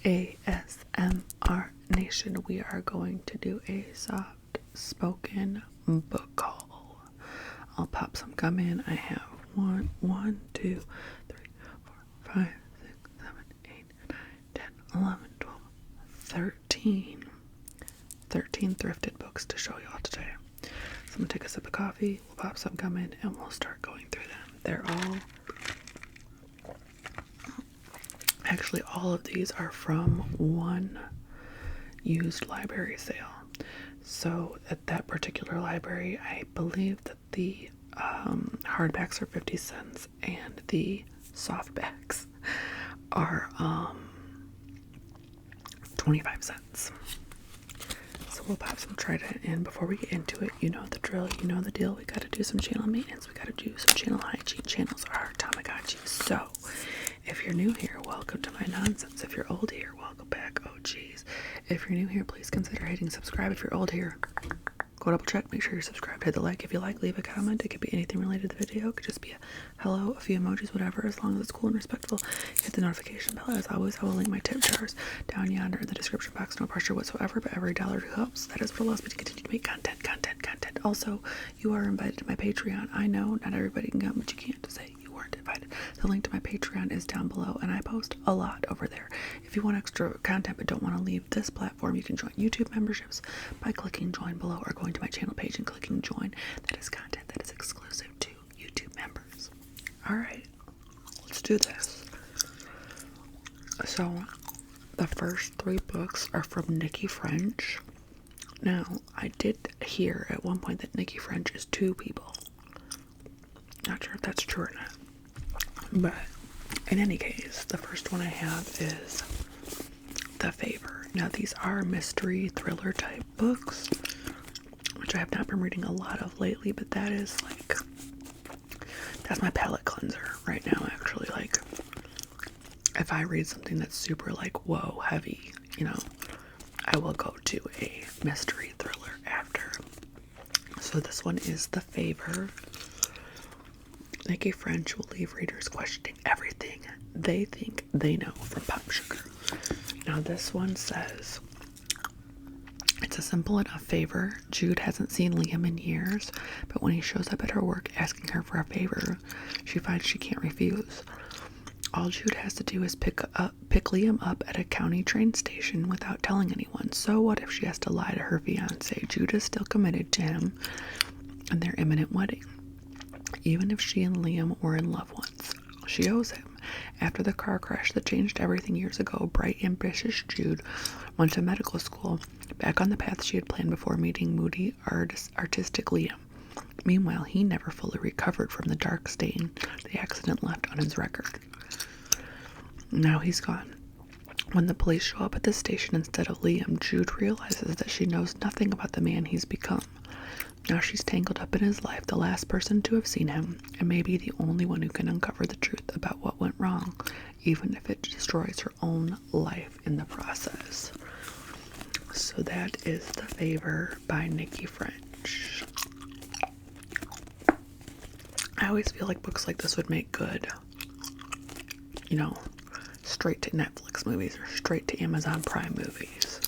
ASMR Nation, we are going to do a soft spoken book haul. I'll pop some gum in. I have 1, 2, 3, 4, 5, 6, 7, 8, 9, 10, 11, 12, 13. 13 thrifted books to show y'all today. So I'm gonna take a sip of coffee, we'll pop some gum in, and we'll start going through them. They're all of these are from one used library sale. So at that particular library, I believe that the hardbacks are 50 cents and the softbacks are 25 cents. So we'll pop some Trident in. Before we get into it, you know the drill, you know the deal. We gotta do some channel maintenance, we gotta do some channel hygiene. Channels are Tamagotchi. So if you're new here, welcome to my nonsense. If you're old here, welcome back. Oh geez. If you're new here, please consider hitting subscribe. If you're old here, go double check, make sure you're subscribed, hit the like if you like, leave a comment. It could be anything related to the video. It could just be a hello, a few emojis, whatever, as long as it's cool and respectful. Hit the notification bell. As always, I will link my tip jars down yonder in the description box. No pressure whatsoever, but every dollar helps. That is what allows me to continue to make content. Also, you are invited to my Patreon. I know not everybody can come, but you can't say you weren't invited. The link to my Patreon is down below, and I post a lot over there. If you want extra content but don't want to leave this platform, you can join YouTube memberships by clicking join below or going to my channel page and clicking join. That is content that is exclusive to YouTube members. Alright, let's do this. So, the first 3 books are from Nikki French. Now, I did hear at one point that Nikki French is 2 people. Not sure if that's true or not. But, in any case, the first one I have is The Favor. Now, these are mystery thriller type books, which I have not been reading a lot of lately, but that is like, that's my palate cleanser right now, actually. Like, if I read something that's super like, whoa, heavy, you know, I will go to a mystery thriller after. So this one is The Favor. Nikki French will leave readers questioning everything they think they know from Pop Sugar. Now this one says, it's a simple enough favor. Jude hasn't seen Liam in years, but when he shows up at her work asking her for a favor, she finds she can't refuse. All Jude has to do is pick Liam up at a county train station without telling anyone. So what if she has to lie to her fiancé? Jude is still committed to him and their imminent wedding. Even if she and Liam were in love once, she owes him. After the car crash that changed everything years ago, bright, ambitious Jude went to medical school, back on the path she had planned before meeting moody, artistic Liam. Meanwhile, he never fully recovered from the dark stain the accident left on his record. Now he's gone. When the police show up at the station instead of Liam, Jude realizes that she knows nothing about the man he's become. Now she's tangled up in his life, the last person to have seen him, and maybe the only one who can uncover the truth about what went wrong, even if it destroys her own life in the process. So that is The Favor by Nikki French. I always feel like books like this would make good, you know, straight to Netflix movies or straight to Amazon Prime movies.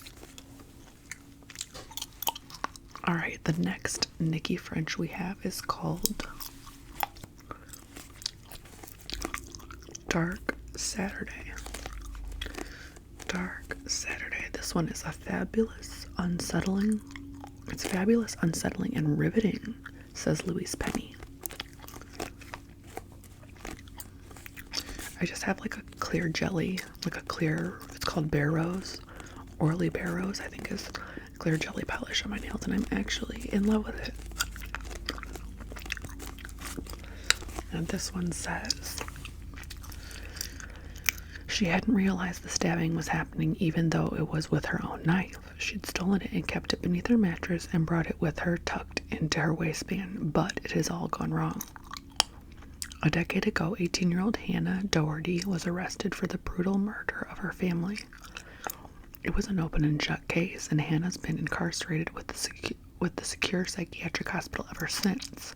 Alright, the next Nikki French we have is called Dark Saturday. Dark Saturday. This one is fabulous, unsettling, and riveting, says Louise Penny. I just have like a clear jelly, it's called Bear Rose, Orly Bear Rose, I think is clear jelly polish on my nails, and I'm actually in love with it. And this one says, she hadn't realized the stabbing was happening even though it was with her own knife. She'd stolen it and kept it beneath her mattress and brought it with her tucked into her waistband, but it has all gone wrong. A decade ago, 18-year-old Hannah Doherty was arrested for the brutal murder of her family. It was an open and shut case, and Hannah's been incarcerated with the secure psychiatric hospital ever since.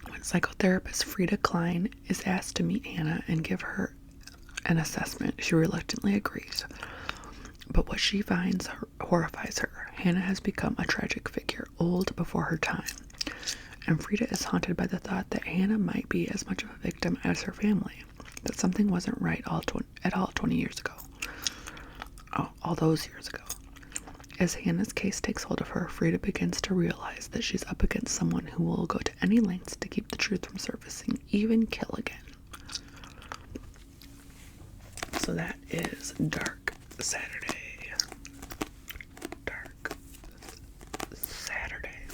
When psychotherapist Frida Klein is asked to meet Hannah and give her an assessment. She reluctantly agrees. But what she finds horrifies her. Hannah has become a tragic figure, old before her time. And Frida is haunted by the thought that Hannah might be as much of a victim as her family. That something wasn't right at all 20 years ago. Oh, all those years ago. As Hannah's case takes hold of her, Frida begins to realize that she's up against someone who will go to any lengths to keep the truth from surfacing, even kill again. So that is Dark Saturday. Dark Saturday.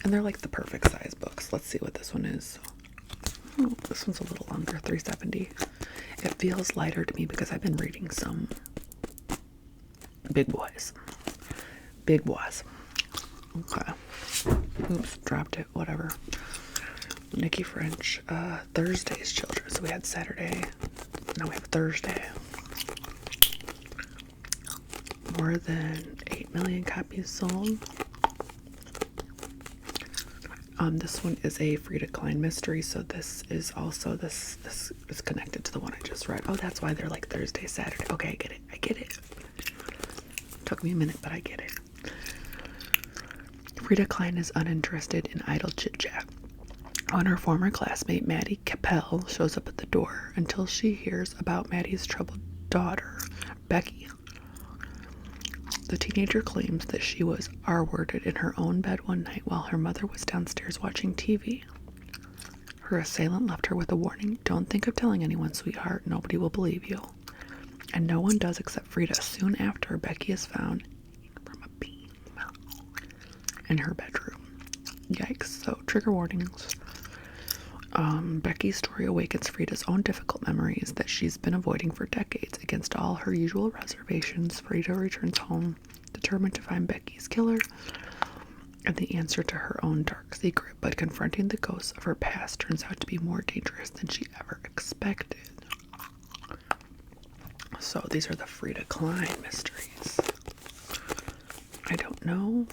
And they're like the perfect size books. Let's see what this one is. Oh, this one's a little longer, $3.70. It feels lighter to me because I've been reading some big boys. Big boys. Okay. Oops, dropped it. Whatever. Nikki French. Thursday's Children. So we had Saturday. Now we have Thursday. More than 8 million copies sold. This one is a Frida Klein mystery, so this is also this is connected to the one I just read. Oh, that's why they're like Thursday, Saturday. Okay, I get it. Took me a minute, but I get it. Frida Klein is uninterested in idle chit-chat. When her former classmate Maddie Capel shows up at the door until she hears about Maddie's troubled daughter, Becky. The teenager claims that she was R-worded in her own bed one night while her mother was downstairs watching TV. Her assailant left her with a warning: "Don't think of telling anyone, sweetheart. Nobody will believe you." And no one does except Frida. Soon after, Becky is found from a beam in her bedroom. Yikes. So, trigger warnings. Becky's story awakens Frida's own difficult memories that she's been avoiding for decades. Against all her usual reservations, Frida returns home, determined to find Becky's killer and the answer to her own dark secret. But confronting the ghosts of her past turns out to be more dangerous than she ever expected. So these are the Frida Klein mysteries. I don't know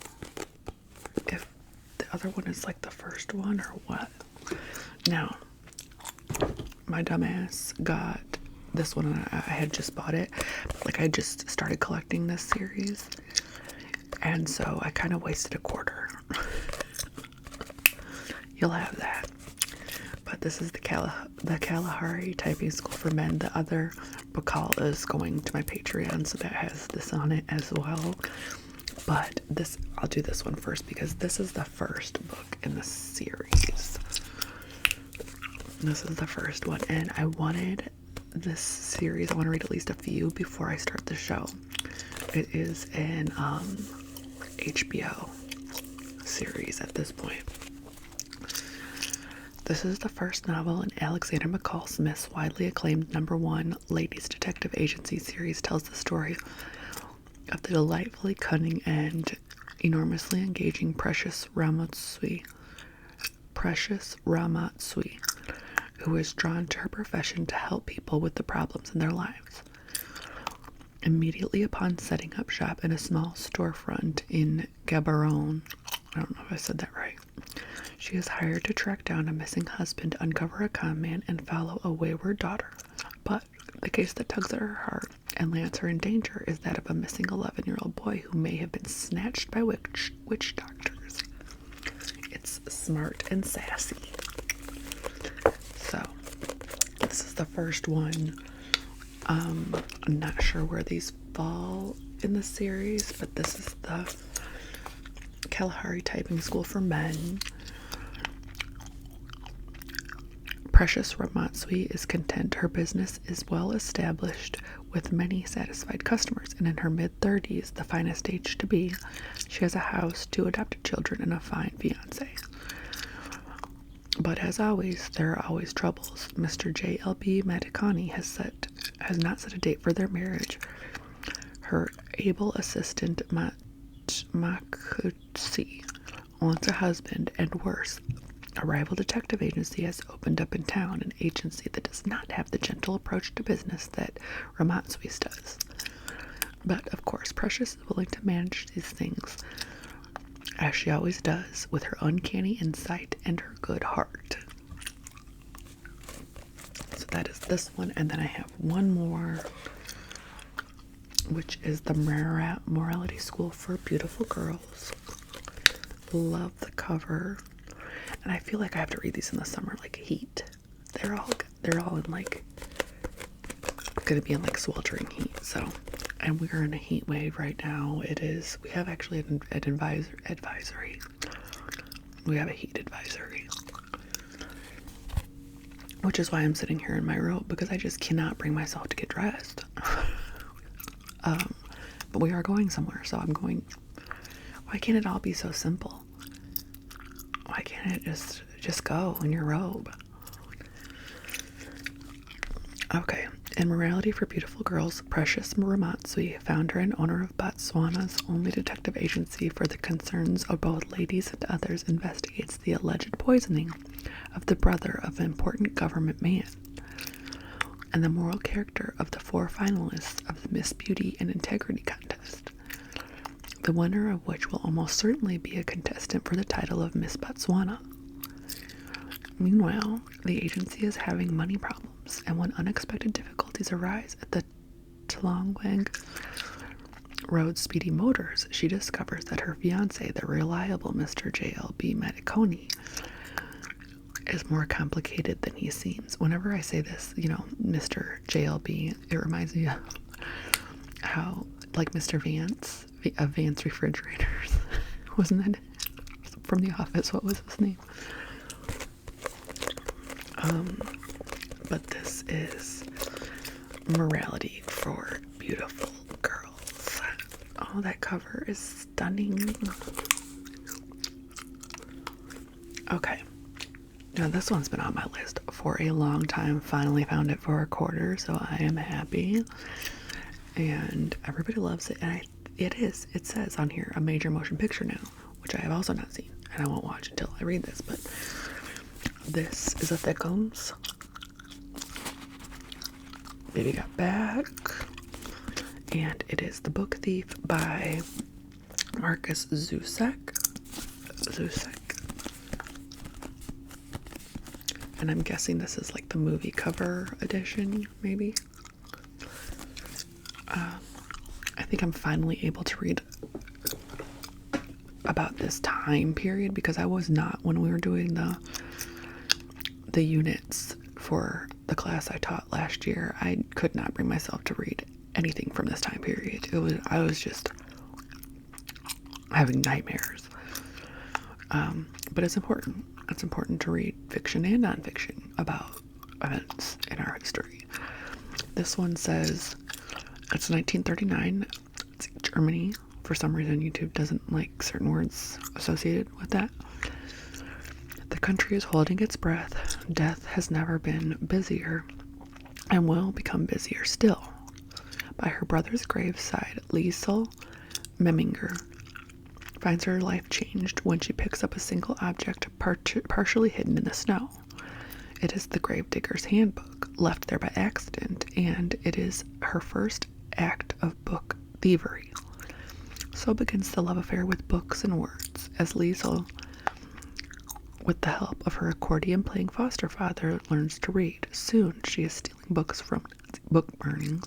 if the other one is like the first one or what. Now, my dumbass got this one, and I had just bought it. Like, I just started collecting this series, and so I kind of wasted a quarter. You'll have that. But this is the Kalahari Typing School for Men. The other book haul is going to my Patreon, so that has this on it as well. But this, I'll do this one first because this is the first book in the series. This is the first one, and I wanted this series, I want to read at least a few before I start the show. It is an HBO series at this point. This is the first novel in Alexander McCall Smith's widely acclaimed #1 Ladies Detective Agency series. Tells the story of the delightfully cunning and enormously engaging Precious Ramatsui, who is drawn to her profession to help people with the problems in their lives. Immediately upon setting up shop in a small storefront in Gaborone, I don't know if I said that right, she is hired to track down a missing husband, uncover a con man, and follow a wayward daughter. But the case that tugs at her heart and lands her in danger is that of a missing 11-year-old boy who may have been snatched by witch doctors. It's smart and sassy. So, this is the first one. I'm not sure where these fall in the series, but this is the Kalahari Typing School for Men. Precious Ramatsui is content. Her business is well established with many satisfied customers, and in her mid-30s, the finest age to be, she has a house, 2 adopted children, and a fine fiancé. But as always, there are always troubles. Mr. J.L.B. Maticani has not set a date for their marriage. Her able assistant Makutsi wants a husband, and worse, a rival detective agency has opened up in town, an agency that does not have the gentle approach to business that Ramatsui's does. But, of course, Precious is willing to manage these things, as she always does, with her uncanny insight and her good heart. So that is this one, and then I have one more, which is the Morality School for Beautiful Girls. Love the cover, and I feel like I have to read these in the summer, like heat. They're all in like gonna be in like sweltering heat. So, and we're in a heat wave right now. We have actually an advisory. We have a heat advisory, which is why I'm sitting here in my robe, because I just cannot bring myself to get dressed. But we are going somewhere, so I'm going. Why can't it all be so simple? Why can't it just go in your robe? Okay. In Morality for Beautiful Girls, Precious Ramatsui, founder and owner of Botswana's only detective agency for the concerns of both ladies and others, investigates the alleged poisoning of the brother of an important government man and the moral character of the 4 finalists of the Miss Beauty and Integrity contest, the winner of which will almost certainly be a contestant for the title of Miss Botswana. Meanwhile, the agency is having money problems, and when unexpected difficulties arise at the Tlongwang Road Speedy Motors, she discovers that her fiancé, the reliable Mr. JLB Mediconi, is more complicated than he seems. Whenever I say this, Mr. JLB, it reminds me of how, like Mr. Vance, of Vance Refrigerators, wasn't it? From The Office, what was his name? But this is Morality for Beautiful Girls. Oh, that cover is stunning. Okay. Now, this one's been on my list for a long time. Finally found it for a quarter, so I am happy. And everybody loves it. And it says on here, a major motion picture now, which I have also not seen. And I won't watch until I read this, but this is a thickums. Baby Got Back. And it is The Book Thief by Marcus Zusak. And I'm guessing this is like the movie cover edition, maybe. I think I'm finally able to read about this time period, because I was not when we were doing the units for the class I taught last year. I could not bring myself to read anything from this time period. I was just having nightmares. But it's important. It's important to read fiction and nonfiction about events in our history. This one says it's 1939. It's Germany. For some reason, YouTube doesn't like certain words associated with that. The country is holding its breath. Death has never been busier and will become busier still. By her brother's graveside, Liesel Memminger finds her life changed when she picks up a single object partially hidden in the snow. It is the gravedigger's handbook, left there by accident, and it is her first act of book thievery. So begins the love affair with books and words, as Liesel, with the help of her accordion-playing foster father, learns to read. Soon, she is stealing books from book burnings,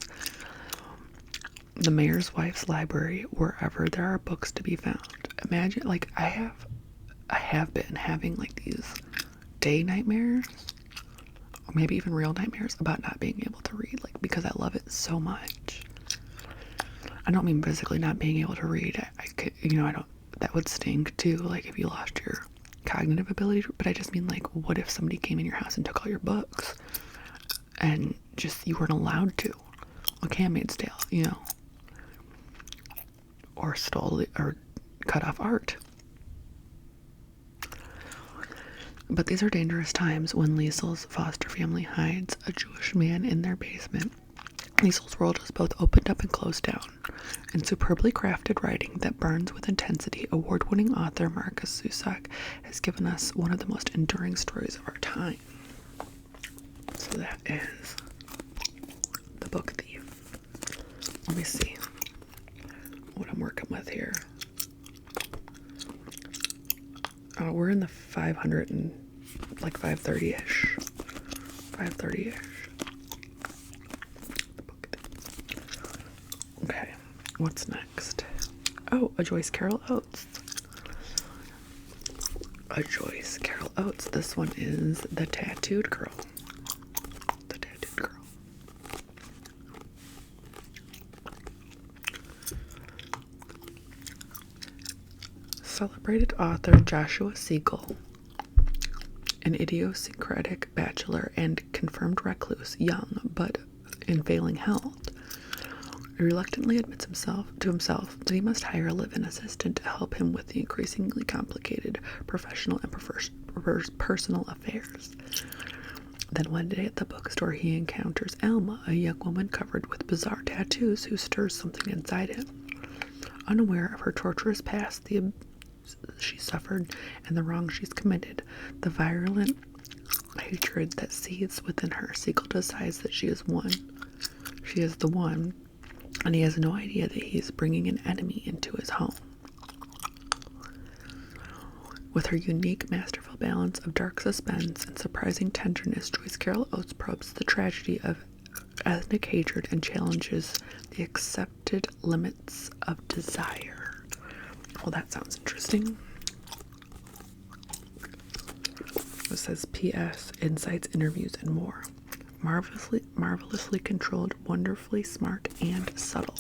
the mayor's wife's library, wherever there are books to be found. Imagine, like, I have been having like these day nightmares, or maybe even real nightmares, about not being able to read, like, because I love it so much. I don't mean physically not being able to read. I could, that would stink too, like if you lost your cognitive ability, but I just mean, like, what if somebody came in your house and took all your books and just you weren't allowed to, like Handmaid's Tale, or stole it or cut off art. But these are dangerous times when Liesel's foster family hides a Jewish man in their basement. Liesel's world is both opened up and closed down. In superbly crafted writing that burns with intensity, award-winning author Marcus Zusak has given us one of the most enduring stories of our time. So that is The Book Thief. Let me see what I'm working with here. We're in the 500 and like 530-ish. What's next? Oh, a Joyce Carol Oates. A Joyce Carol Oates. This one is The Tattooed Girl. The Tattooed Girl. Celebrated author Joshua Siegel, an idiosyncratic bachelor and confirmed recluse, young but in failing health, reluctantly admits to himself that he must hire a live-in assistant to help him with the increasingly complicated professional and personal affairs. Then one day at the bookstore he encounters Alma, a young woman covered with bizarre tattoos who stirs something inside him. Unaware of her torturous past, the she suffered, and the wrong she's committed, the virulent hatred that seethes within her, Siegel decides that she is the one, and he has no idea that he's bringing an enemy into his home. With her unique, masterful balance of dark suspense and surprising tenderness, Joyce Carol Oates probes the tragedy of ethnic hatred and challenges the accepted limits of desire. Well, that sounds interesting. It says, P.S. Insights, interviews, and more. Marvelously controlled, wonderfully smart, and subtle.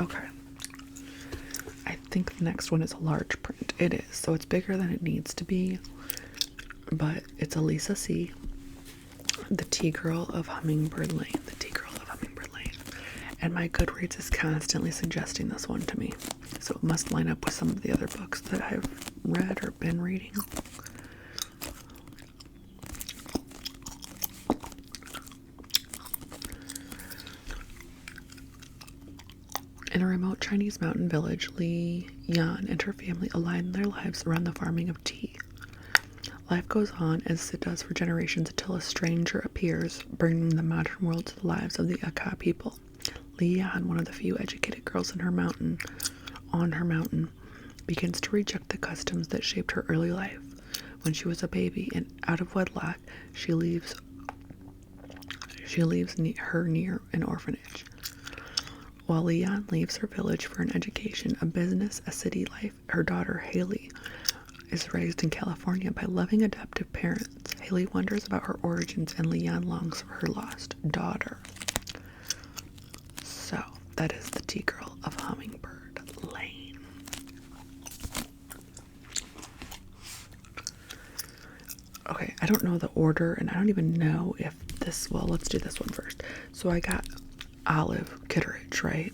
Okay. I think the next one is a large print. It is, so it's bigger than it needs to be, but it's a Lisa C. The Tea Girl of Hummingbird Lane. The Tea Girl of Hummingbird Lane. And my Goodreads is constantly suggesting this one to me, so it must line up with some of the other books that I've read or been reading. In a remote Chinese mountain village, Li Yan and her family align their lives around the farming of tea. Life goes on as it does for generations until a stranger appears, bringing the modern world to the lives of the Aka people. Li Yan, one of the few educated girls on her mountain, begins to reject the customs that shaped her early life. When she was a baby and out of wedlock, she leaves her near an orphanage. While Li Yan leaves her village for an education, a business, a city life, her daughter Haley is raised in California by loving adoptive parents. Haley wonders about her origins and Li Yan longs for her lost daughter. So, that is the Tea Girl of Hummingbird Lane. Okay, I don't know the order, and I don't even know if this, well, let's do this one first. So I got Olive Kitteridge, right?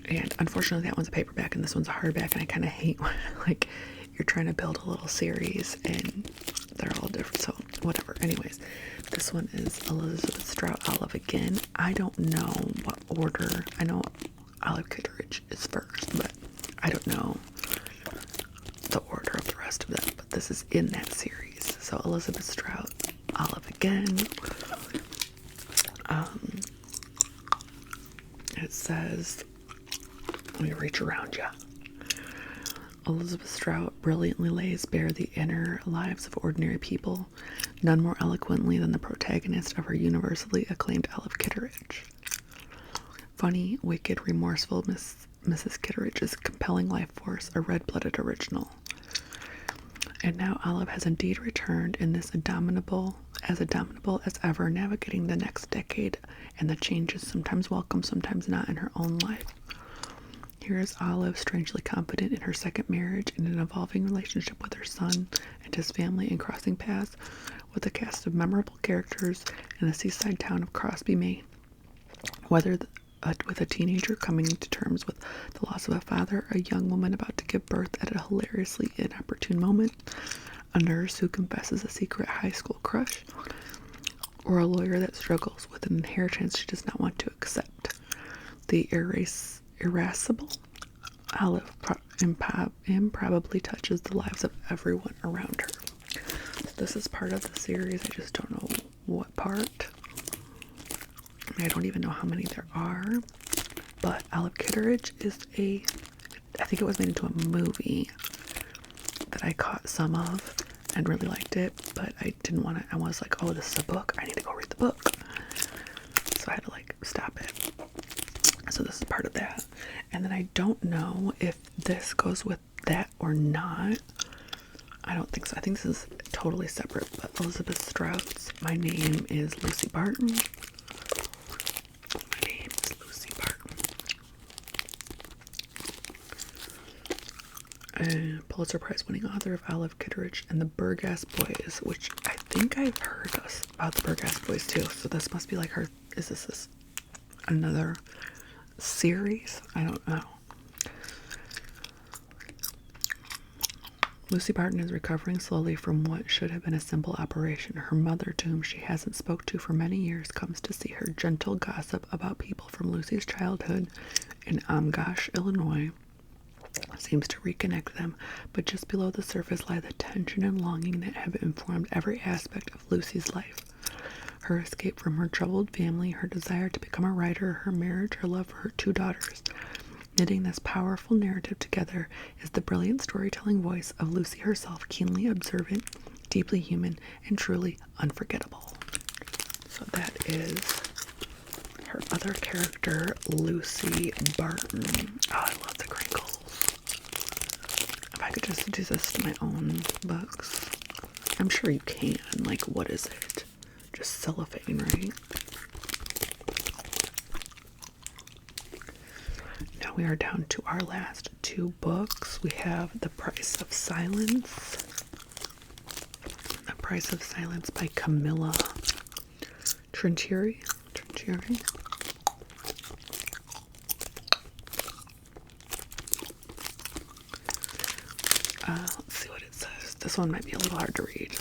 And unfortunately that one's a paperback and this one's a hardback, and I kind of hate when, like, you're trying to build a little series and they're all different, so whatever. Anyways, this one is Elizabeth Strout Olive again. I don't know what order. I know Olive Kitteridge is first, but I don't know the order of the rest of them, but this is in that series. So Elizabeth Strout Olive again. It says, let me reach around you. Elizabeth Strout brilliantly lays bare the inner lives of ordinary people, none more eloquently than the protagonist of her universally acclaimed Olive Kitteridge. Funny, wicked, remorseful Mrs. Kitteridge's compelling life force, a red-blooded original. And now Olive has indeed returned in this indomitable as ever, navigating the next decade and the changes, sometimes welcome, sometimes not, in her own life. Here is Olive, strangely confident in her second marriage and an evolving relationship with her son and his family, and crossing paths with a cast of memorable characters in the seaside town of Crosby, Maine. Whether with a teenager coming to terms with the loss of a father, a young woman about to give birth at a hilariously inopportune moment, a nurse who confesses a secret high school crush, or a lawyer that struggles with an inheritance she does not want to accept. The irascible Olive improbably touches the lives of everyone around her. This is part of the series. I just don't know what part. I don't even know how many there are. But Olive Kitteridge is I think it was made into a movie that I caught some of. and really liked it, but I didn't want to. I was like, oh, this is a book. I need to go read the book. So I had to like stop it. So this is part of that. And then I don't know if this goes with that or not. I don't think so. I think this is totally separate. But Elizabeth Strout's My Name is Lucy Barton. My Name is Lucy Barton. And Pulitzer Prize winning author of Olive Kitteridge and the Burgess Boys, which I think I've heard about the Burgess Boys too. So this must be like her. Is this another series? I don't know. Lucy Barton is recovering slowly from what should have been a simple operation. Her mother, to whom she hasn't spoke to for many years, comes to see her. Gentle gossip about people from Lucy's childhood in Amgash, Illinois, seems to reconnect them, but just below the surface lie the tension and longing that have informed every aspect of Lucy's life. Her escape from her troubled family, her desire to become a writer, her marriage, her love for her 2 daughters. Knitting this powerful narrative together is the brilliant storytelling voice of Lucy herself, keenly observant, deeply human, and truly unforgettable. So that is her other character, Lucy Barton. Oh, I love the crinkles. If I could just do this to my own books. I'm sure you can. Like, what is it? Just cellophane, right? Now we are down to our last 2 books. We have The Price of Silence. The Price of Silence by Camilla Trintieri. Let's see what it says. This one might be a little hard to read.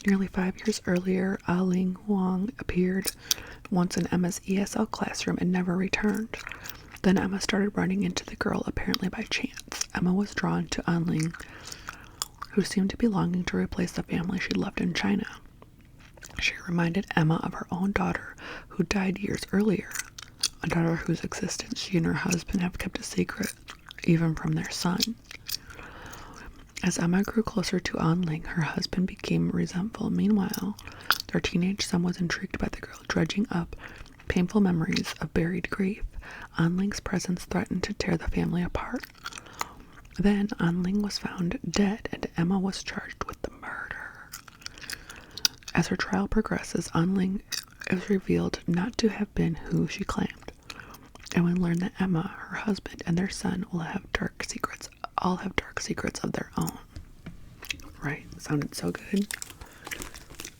Nearly 5 years earlier, Ling Huang appeared once in Emma's ESL classroom and never returned. Then Emma started running into the girl apparently by chance. Emma was drawn to Ling, who seemed to be longing to replace the family she'd left in China. She reminded Emma of her own daughter, who died years earlier, a daughter whose existence she and her husband have kept a secret, even from their son. As Emma grew closer to Ling, her husband became resentful. Meanwhile, their teenage son was intrigued by the girl, dredging up painful memories of buried grief. Ling's presence threatened to tear the family apart. Then Ling was found dead, and Emma was charged with the murder. As her trial progresses, Ling is revealed not to have been who she claimed, and we learn that Emma, her husband, and their son all have dark secrets of their own. Right? Sounded so good.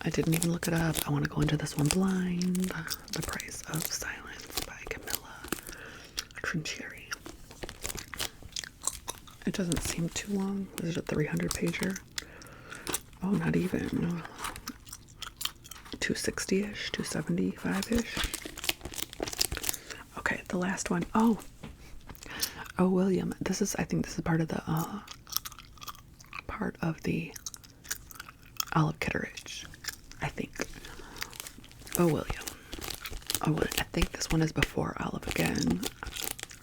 I didn't even look it up. I want to go into this one blind. The Price of Silence by Camilla Trintieri. It doesn't seem too long. Is it a 300-pager? Oh, not even. 260-ish, 275-ish. Okay, the last one. Oh, William. I think this is part of the Olive Kitteridge. I think. William. I think this one is before Olive again.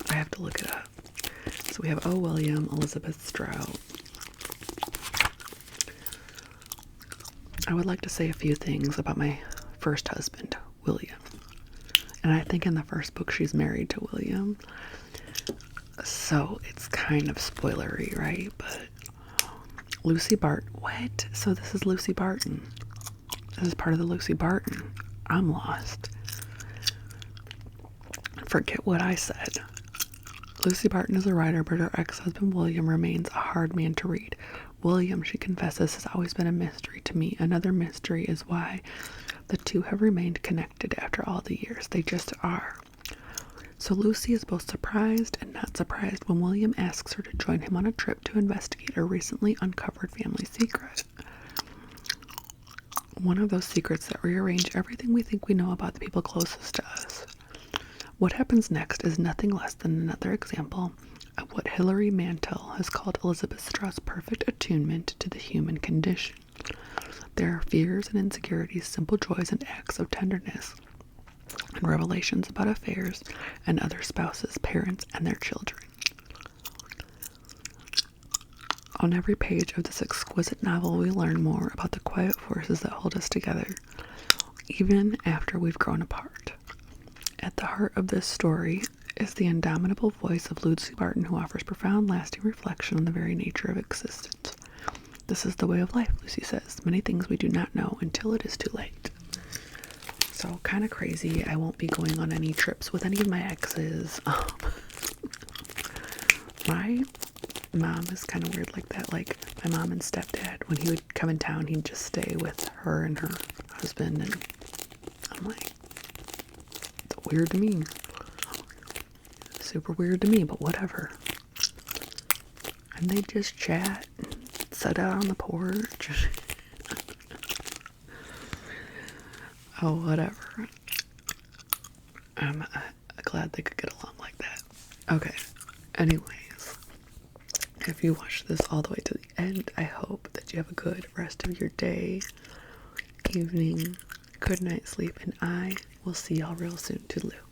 I have to look it up. So we have William, Elizabeth Strout. I would like to say a few things about my first husband, William. And I think in the first book she's married to William. So it's kind of spoilery, right? But Lucy Barton. What? So this is Lucy Barton. This is part of the Lucy Barton. I'm lost. Forget what I said. Lucy Barton is a writer, but her ex-husband William remains a hard man to read. William, she confesses, has always been a mystery to me. Another mystery is why the two have remained connected after all the years. They just are. So Lucy is both surprised and not surprised when William asks her to join him on a trip to investigate a recently uncovered family secret. One of those secrets that rearrange everything we think we know about the people closest to us. What happens next is nothing less than another example of what Hilary Mantel has called Elizabeth Strout's perfect attunement to the human condition. There are fears and insecurities, simple joys and acts of tenderness, and revelations about affairs and other spouses, parents, and their children. On every page of this exquisite novel, we learn more about the quiet forces that hold us together, even after we've grown apart. At the heart of this story is the indomitable voice of Lucy Barton, who offers profound, lasting reflection on the very nature of existence. This is the way of life, Lucy says. Many things we do not know until it is too late. So, kind of crazy. I won't be going on any trips with any of my exes. My mom is kind of weird like that. Like, my mom and stepdad, when he would come in town, he'd just stay with her and her husband, and I'm like, it's weird to me. Super weird to me, but whatever. And they'd just chat and sit out on the porch. Oh, whatever. I'm glad they could get along like that. Okay. Anyways, if you watched this all the way to the end, I hope that you have a good rest of your day, evening, good night sleep, and I will see y'all real soon. Toodaloo.